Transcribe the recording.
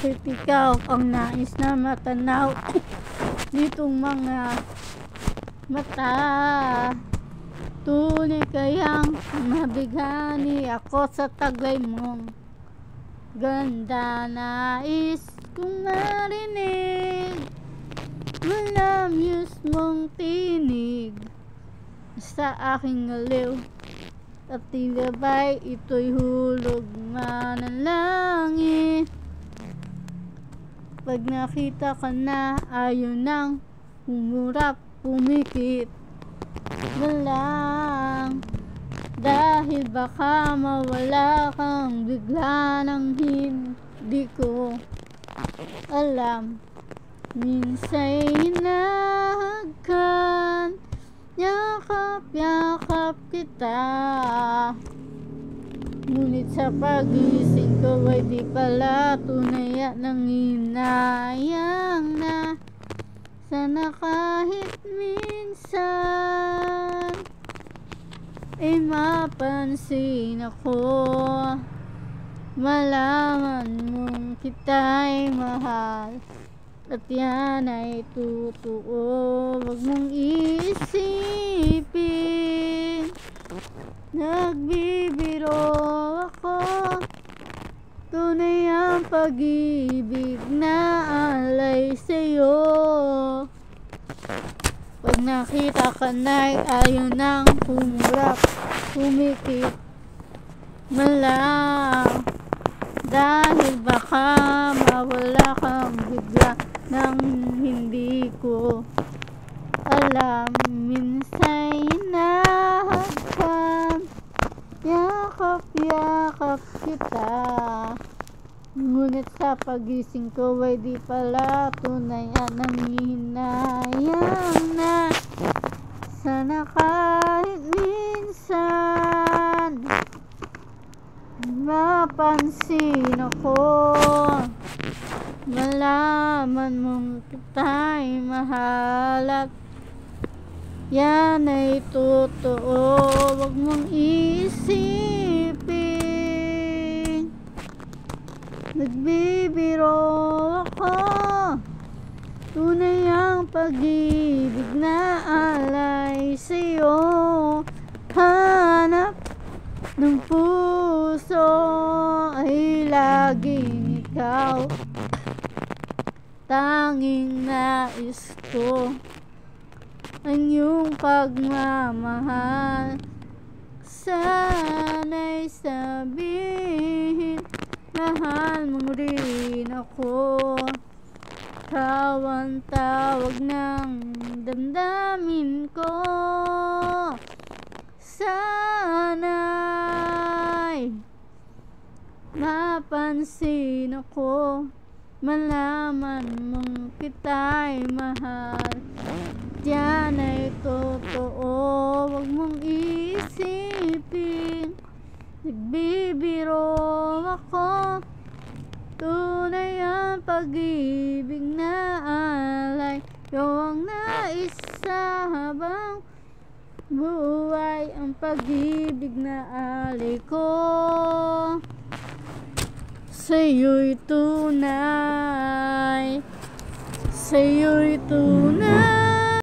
Bakit ikaw ang nais na matanaw nitong mga mata? Tunay kayang mabighani ako sa taglay mong ganda. Nais kong marinig mula mong tinig sa aking aliw, at tila ba'y ito'y hulog manalangin. Pag nakita ka na, ayaw nang humurap, pumikit na lang, dahil baka mawala kang bigla nang hindi ko alam. Minsa'y hinahagkan, yakap-yakap kita, ngunit sa pagising ko ay di pala tunay at nanginayang na. Sana kahit minsan ay mapansin ako, malaman mong kita'y mahal, at yan ay totoo. Huwag mong iisipin nagbibiro ako, tunay ang pag-ibig na alay sa'yo. Pag nakita ka na'y ayaw nang humurap, humikit man lang, dahil baka mawala kang bigla nang hindi ko alam. Minsa'y hinahagkan, yakap-yakap kita, ngunit sa pagising ko ay di pala tunay at nangihinayang na. Sana kahit minsan mapansin ako, malaman mong kita'y mahal, at yan ay totoo. Huwag mong isipin nagbibiro ako, tunay ang pag-ibig na alay sa'yo. Hanap ng puso ay laging ikaw, tanging nais ko ang iyong pagmamahal. Sana'y sabihin mahal mo rin ako, tawag ng damdamin ko. Sana'y mapansin ako, malaman mong kita'y mahal, yan ay totoo. Huwag mong isipin nagbibiro ako, tunay ang pag-ibig na alay ko. Ang nais sa habang buhay, ang pag-ibig na alay ko sa'yo'y tunay, sa'yo'y tunay.